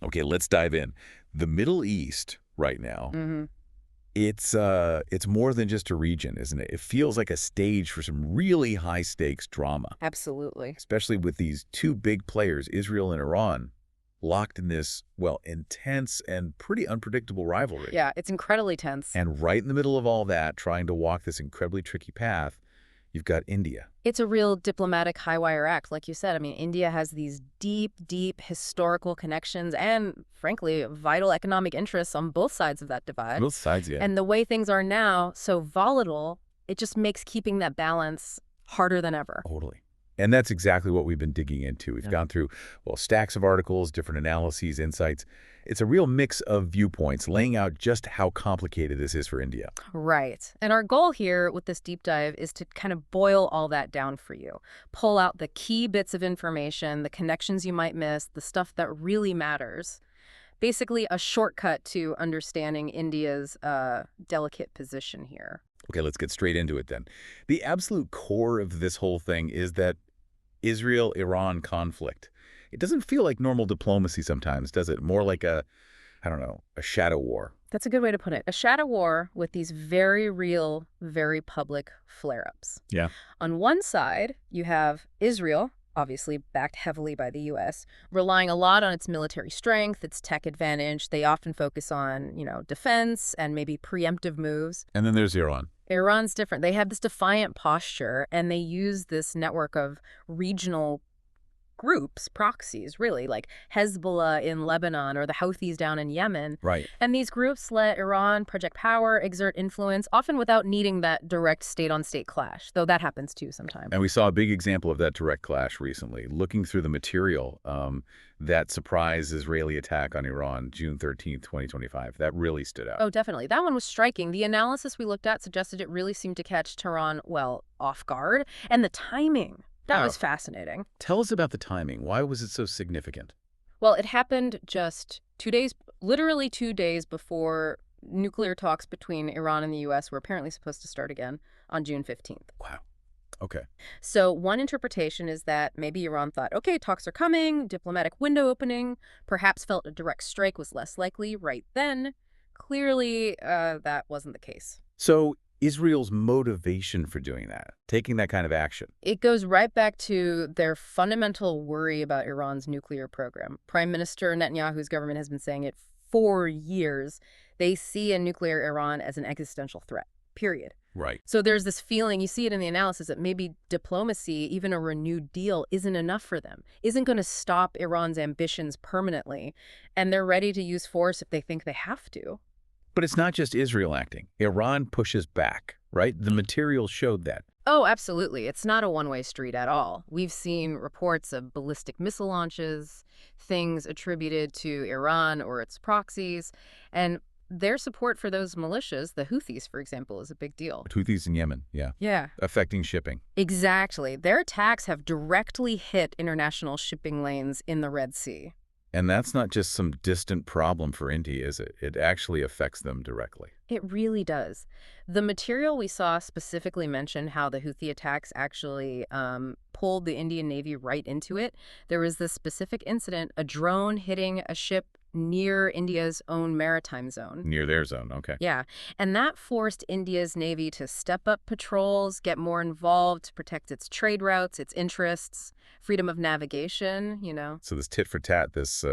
Okay, let's dive in. The Middle East right now, Hmm. it's more than just a region, isn't it? It feels like a stage for some really high-stakes drama, Absolutely. especially with these two big players, Israel and Iran, locked in this, well, intense and pretty unpredictable rivalry. Yeah, it's incredibly tense. And right in the middle of all that, trying to walk this incredibly tricky path, you've got India. It's a real diplomatic high wire act, like you said. I mean, India has these deep, deep historical connections and, frankly, vital economic interests on both sides of that divide. Both sides, yeah. And the way things are now, so volatile, it just makes keeping that balance harder than ever. Totally. And that's exactly what we've been digging into. We've gone through, well, stacks of articles, different analyses, insights. It's a real mix of viewpoints, laying out just how complicated this is for India. Right. And our goal here with this deep dive is to kind of boil all that down for you. Pull out the key bits of information, the connections you might miss, the stuff that really matters. Basically, a shortcut to understanding India's delicate position here. Okay, let's get straight into it then. The absolute core of this whole thing is that Israel-Iran conflict. It doesn't feel like normal diplomacy sometimes, does it? More like a, I don't know, a shadow war. That's a good way to put it. A shadow war with these very real, very public flare-ups. Yeah. On one side, you have Israel, obviously backed heavily by the U.S., relying a lot on its military strength, its tech advantage. They often focus on, defense and maybe preemptive moves. And then there's Iran. Iran's different. They have this defiant posture, and they use this network of regional groups, proxies, really, like Hezbollah in Lebanon or the Houthis down in Yemen. Right. And these groups let Iran project power, exert influence, often without needing that direct state-on-state clash, though that happens too sometimes. And we saw a big example of that direct clash recently. Looking through the material, that surprise Israeli attack on Iran, June 13th, 2025, that really stood out. Oh, definitely. That one was striking. The analysis we looked at suggested it really seemed to catch Tehran, well, off guard. And the timing, that was fascinating. Tell us about the timing. Why was it so significant? Well, it happened just 2 days, literally 2 days before nuclear talks between Iran and the U.S. were apparently supposed to start again on June 15th. Wow. Okay. So one interpretation is that maybe Iran thought, okay, talks are coming, diplomatic window opening, perhaps felt a direct strike was less likely right then. Clearly, that wasn't the case. So Israel's motivation for doing that, taking that kind of action. It goes right back to their fundamental worry about Iran's nuclear program. Prime Minister Netanyahu's government has been saying it for years. They see a nuclear Iran as an existential threat, period. Right. So there's this feeling, you see it in the analysis, that maybe diplomacy, even a renewed deal, isn't enough for them, isn't going to stop Iran's ambitions permanently, and they're ready to use force if they think they have to. But it's not just Israel acting. Iran pushes back, right? The material showed that. Oh, absolutely. It's not a one-way street at all. We've seen reports of ballistic missile launches, things attributed to Iran or its proxies, and their support for those militias, the Houthis, for example, is a big deal. Houthis in Yemen, yeah. Yeah. Affecting shipping. Exactly. Their attacks have directly hit international shipping lanes in the Red Sea. And that's not just some distant problem for India, is it? It actually affects them directly. It really does. The material we saw specifically mentioned how the Houthi attacks actually pulled the Indian Navy right into it. There was this specific incident, a drone hitting a ship near India's own maritime zone. Near their zone, okay. Yeah, and that forced India's Navy to step up patrols, get more involved to protect its trade routes, its interests, freedom of navigation. So this tit for tat, this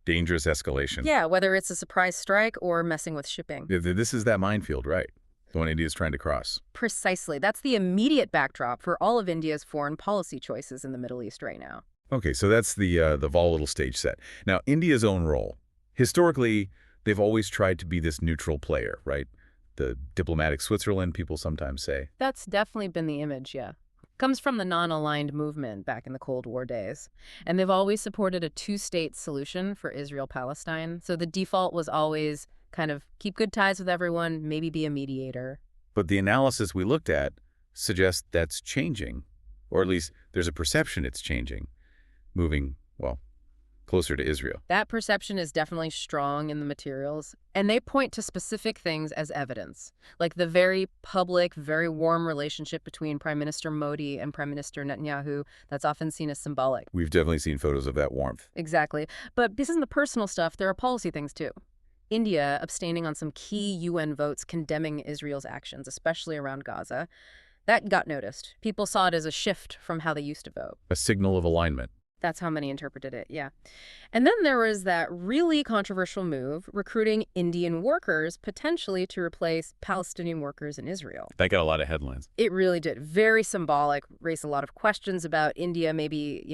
dangerous escalation. Yeah, whether it's a surprise strike or messing with shipping. This is that minefield, right? The one India's trying to cross. Precisely. That's the immediate backdrop for all of India's foreign policy choices in the Middle East right now. Okay, so that's the volatile stage set. Now, India's own role. Historically, they've always tried to be this neutral player, right? The diplomatic Switzerland, people sometimes say. That's definitely been the image, yeah. Comes from the non-aligned movement back in the Cold War days. And they've always supported a two-state solution for Israel-Palestine. So the default was always kind of keep good ties with everyone, maybe be a mediator. But the analysis we looked at suggests that's changing, or at least there's a perception it's changing. Moving, well, closer to Israel. That perception is definitely strong in the materials, and they point to specific things as evidence, like the very public, very warm relationship between Prime Minister Modi and Prime Minister Netanyahu that's often seen as symbolic. We've definitely seen photos of that warmth. Exactly. But this isn't the personal stuff. There are policy things, too. India abstaining on some key UN votes condemning Israel's actions, especially around Gaza. That got noticed. People saw it as a shift from how they used to vote. A signal of alignment. That's how many interpreted it, yeah. And then there was that really controversial move, recruiting Indian workers potentially to replace Palestinian workers in Israel. That got a lot of headlines. It really did. Very symbolic, raised a lot of questions about India maybe,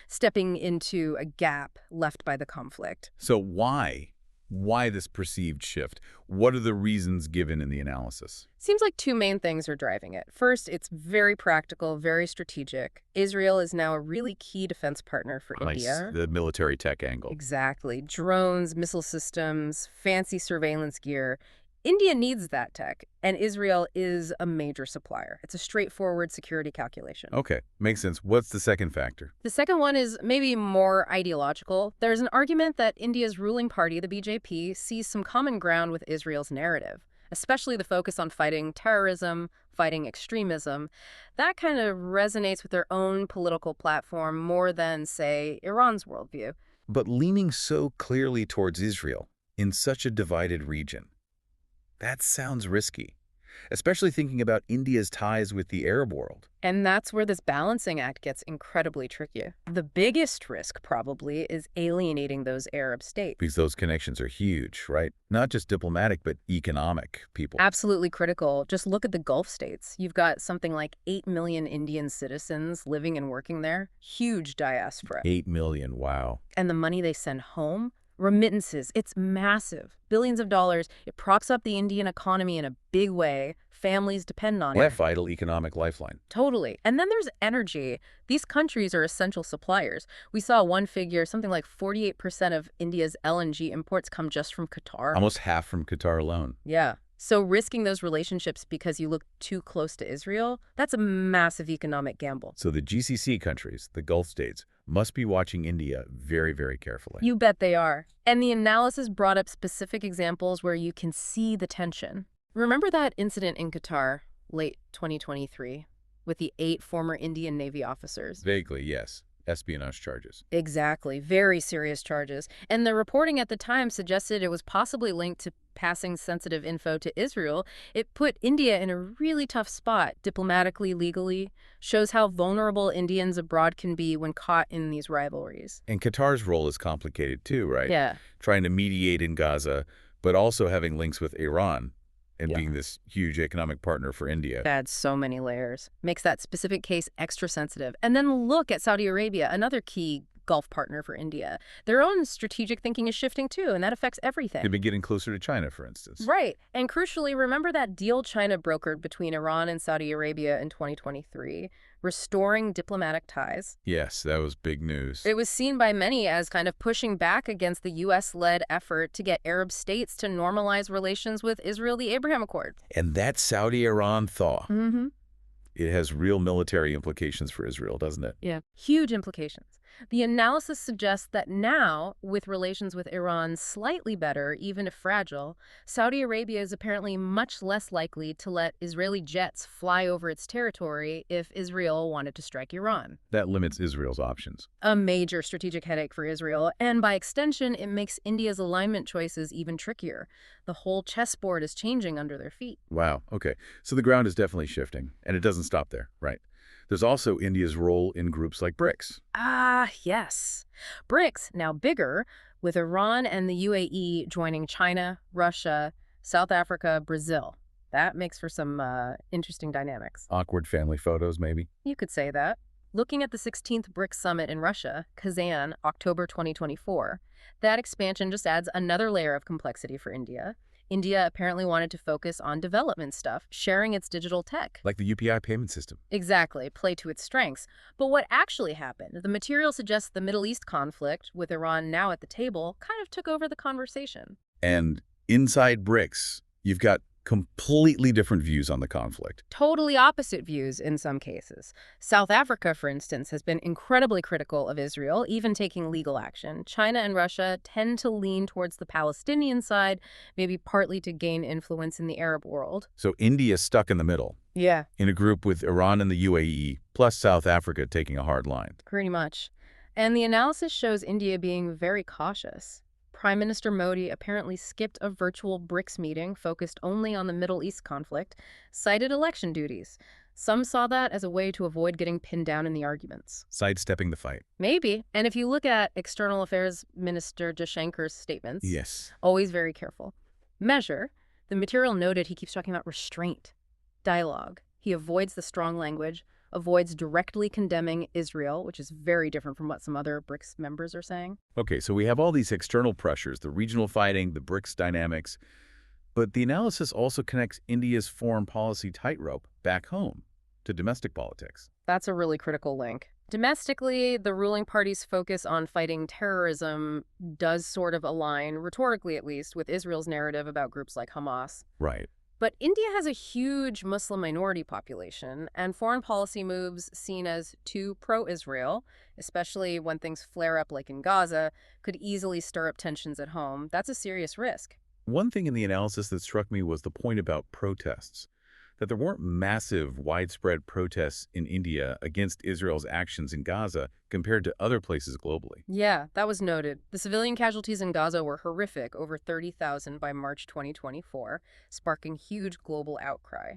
stepping into a gap left by the conflict. So why? Why this perceived shift? What are the reasons given in the analysis? Seems like two main things are driving it. First, it's very practical, very strategic. Israel is now a really key defense partner for India. The military tech angle. Exactly. Drones, missile systems, fancy surveillance gear. India needs that tech, and Israel is a major supplier. It's a straightforward security calculation. Okay, makes sense. What's the second factor? The second one is maybe more ideological. There's an argument that India's ruling party, the BJP, sees some common ground with Israel's narrative, especially the focus on fighting terrorism, fighting extremism. That kind of resonates with their own political platform more than, say, Iran's worldview. But leaning so clearly towards Israel in such a divided region, that sounds risky, especially thinking about India's ties with the Arab world. And that's where this balancing act gets incredibly tricky. The biggest risk, probably, is alienating those Arab states. Because those connections are huge, right? Not just diplomatic, but economic people. Absolutely critical. Just look at the Gulf states. You've got something like 8 million Indian citizens living and working there. Huge diaspora. 8 million, wow. And the money they send home? Remittances, it's massive. Billions of dollars. It props up the Indian economy in a big way. Families depend on it. A vital economic lifeline. Totally. And then there's energy. These countries are essential suppliers. We saw one figure, something like 48% of India's LNG imports come just from Qatar. Almost half from Qatar alone. Yeah. So risking those relationships because you look too close to Israel, that's a massive economic gamble. So the GCC countries, the Gulf states, must be watching India very, very carefully. You bet they are. And the analysis brought up specific examples where you can see the tension. Remember that incident in Qatar, late 2023, with the 8 former Indian Navy officers? Vaguely, yes. Espionage charges. Exactly. Very serious charges. And the reporting at the time suggested it was possibly linked to passing sensitive info to Israel. It put India in a really tough spot, diplomatically, legally. Shows how vulnerable Indians abroad can be when caught in these rivalries. And Qatar's role is complicated too, right? Yeah. Trying to mediate in Gaza, but also having links with Iran and being this huge economic partner for India. Adds so many layers. Makes that specific case extra sensitive. And then look at Saudi Arabia, another key Gulf partner for India. Their own strategic thinking is shifting too, and that affects everything. They've been getting closer to China, for instance. Right. And crucially, remember that deal China brokered between Iran and Saudi Arabia in 2023, restoring diplomatic ties? Yes, that was big news. It was seen by many as kind of pushing back against the U.S.-led effort to get Arab states to normalize relations with Israel, the Abraham Accord. And that Saudi-Iran thaw, Mm-hmm. it has real military implications for Israel, doesn't it? Yeah. Huge implications. The analysis suggests that now, with relations with Iran slightly better, even if fragile, Saudi Arabia is apparently much less likely to let Israeli jets fly over its territory if Israel wanted to strike Iran. That limits Israel's options. A major strategic headache for Israel, and by extension, it makes India's alignment choices even trickier. The whole chessboard is changing under their feet. Wow, okay. So the ground is definitely shifting, and it doesn't stop there, right? There's also India's role in groups like BRICS. Ah, yes. BRICS, now bigger, with Iran and the UAE joining China, Russia, South Africa, Brazil. That makes for some interesting dynamics. Awkward family photos, maybe? You could say that. Looking at the 16th BRICS summit in Russia, Kazan, October 2024, that expansion just adds another layer of complexity for India. India apparently wanted to focus on development stuff, sharing its digital tech. Like the UPI payment system. Exactly, play to its strengths. But what actually happened? The material suggests the Middle East conflict, with Iran now at the table, kind of took over the conversation. And inside BRICS, you've got Completely different views on the conflict. Totally opposite views in some cases. South Africa, for instance, has been incredibly critical of Israel, even taking legal action. China and Russia tend to lean towards the Palestinian side, maybe partly to gain influence in the Arab world. So India's stuck in the middle, Yeah, in a group with Iran and the UAE, plus South Africa taking a hard line. pretty much. And the analysis shows India being very cautious. Prime Minister Modi apparently skipped a virtual BRICS meeting focused only on the Middle East conflict, cited election duties. Some saw that as a way to avoid getting pinned down in the arguments. Sidestepping the fight. Maybe. And if you look at External Affairs Minister Jaishankar's statements, Yes. always very careful. Measure, the material noted he keeps talking about restraint, dialogue. He avoids the strong language, avoids directly condemning Israel, which is very different from what some other BRICS members are saying. Okay, so we have all these external pressures, the regional fighting, the BRICS dynamics, but the analysis also connects India's foreign policy tightrope back home to domestic politics. That's a really critical link. Domestically, the ruling party's focus on fighting terrorism does sort of align, rhetorically at least, with Israel's narrative about groups like Hamas. Right. But India has a huge Muslim minority population, and foreign policy moves seen as too pro-Israel, especially when things flare up like in Gaza, could easily stir up tensions at home. That's a serious risk. One thing in the analysis that struck me was the point about protests, that there weren't massive, widespread protests in India against Israel's actions in Gaza compared to other places globally. Yeah, that was noted. The civilian casualties in Gaza were horrific, over 30,000 by March 2024, sparking huge global outcry.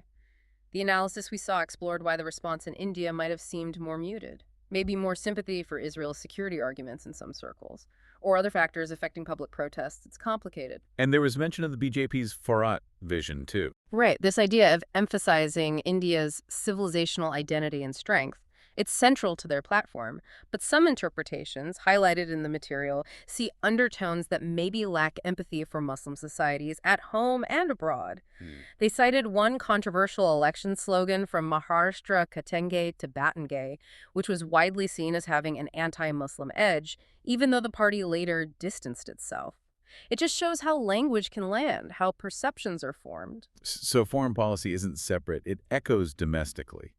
The analysis we saw explored why the response in India might have seemed more muted, maybe more sympathy for Israel's security arguments in some circles, or other factors affecting public protests. It's complicated. And there was mention of the BJP's Farhat vision, too. Right, this idea of emphasizing India's civilizational identity and strength. It's central to their platform, but some interpretations, highlighted in the material, see undertones that maybe lack empathy for Muslim societies at home and abroad. They cited one controversial election slogan from Maharashtra Katenge to Batenge, which was widely seen as having an anti-Muslim edge, even though the party later distanced itself. It just shows how language can land, how perceptions are formed. So foreign policy isn't separate, it echoes domestically.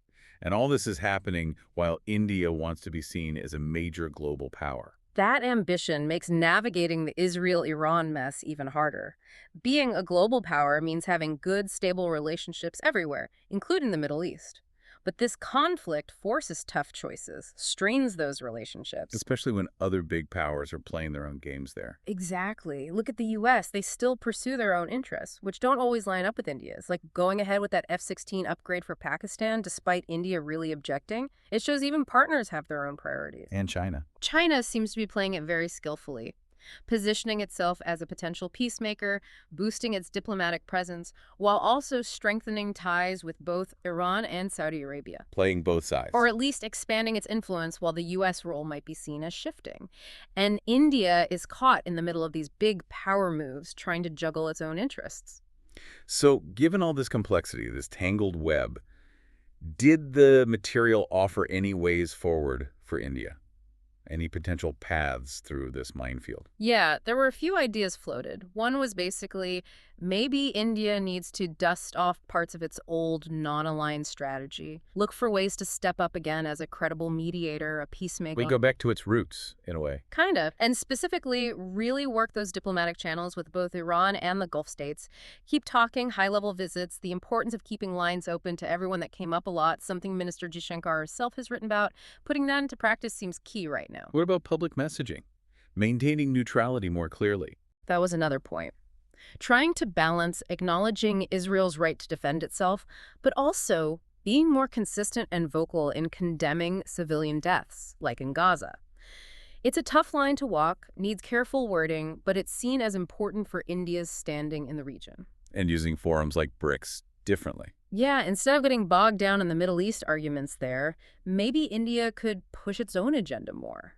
And all this is happening while India wants to be seen as a major global power. That ambition makes navigating the Israel-Iran mess even harder. Being a global power means having good, stable relationships everywhere, including the Middle East. But this conflict forces tough choices, strains those relationships. Especially when other big powers are playing their own games there. Exactly. Look at the U.S. They still pursue their own interests, which don't always line up with India's. Like going ahead with that F-16 upgrade for Pakistan, despite India really objecting. It shows even partners have their own priorities. And China. China seems to be playing it very skillfully, positioning itself as a potential peacemaker, boosting its diplomatic presence, while also strengthening ties with both Iran and Saudi Arabia. Playing both sides. Or at least expanding its influence while the U.S. role might be seen as shifting. And India is caught in the middle of these big power moves, trying to juggle its own interests. So, given all this complexity, this tangled web, did the material offer any ways forward for India? Any potential paths through this minefield? Yeah, there were a few ideas floated. One was basically maybe India needs to dust off parts of its old non-aligned strategy, look for ways to step up again as a credible mediator, a peacemaker. We go back to its roots, in a way. Kind of. And specifically, really work those diplomatic channels with both Iran and the Gulf states. Keep talking, high-level visits, the importance of keeping lines open to everyone that came up a lot, something Minister Jaishankar herself has written about. Putting that into practice seems key right now. What about public messaging? Maintaining neutrality more clearly. That was another point. Trying to balance acknowledging Israel's right to defend itself, but also being more consistent and vocal in condemning civilian deaths, like in Gaza. It's a tough line to walk, needs careful wording, but it's seen as important for India's standing in the region. And using forums like BRICS differently. Yeah, instead of getting bogged down in the Middle East arguments there, maybe India could push its own agenda more.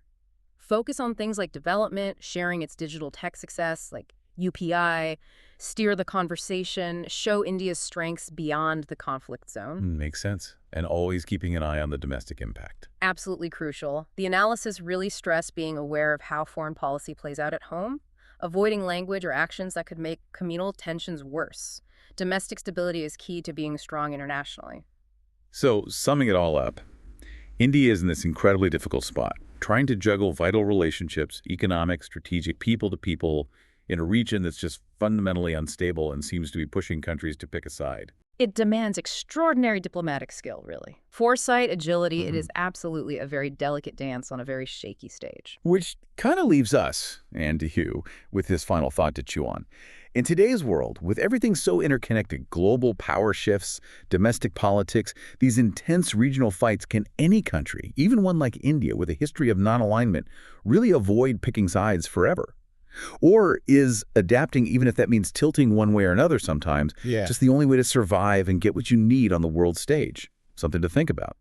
Focus on things like development, sharing its digital tech success, like UPI, steer the conversation, show India's strengths beyond the conflict zone. Makes sense. And always keeping an eye on the domestic impact. Absolutely crucial. The analysis really stressed being aware of how foreign policy plays out at home, avoiding language or actions that could make communal tensions worse. Domestic stability is key to being strong internationally. So, summing it all up, India is in this incredibly difficult spot, trying to juggle vital relationships, economic, strategic, people to people, in a region that's just fundamentally unstable and seems to be pushing countries to pick a side. It demands extraordinary diplomatic skill, really. Foresight, agility, it is absolutely a very delicate dance on a very shaky stage. Which kind of leaves us, and you, with this final thought to chew on. In today's world, with everything so interconnected, global power shifts, domestic politics, these intense regional fights, can any country, even one like India with a history of non-alignment, really avoid picking sides forever? Or is adapting, even if that means tilting one way or another sometimes, Yeah. just the only way to survive and get what you need on the world stage? Something to think about.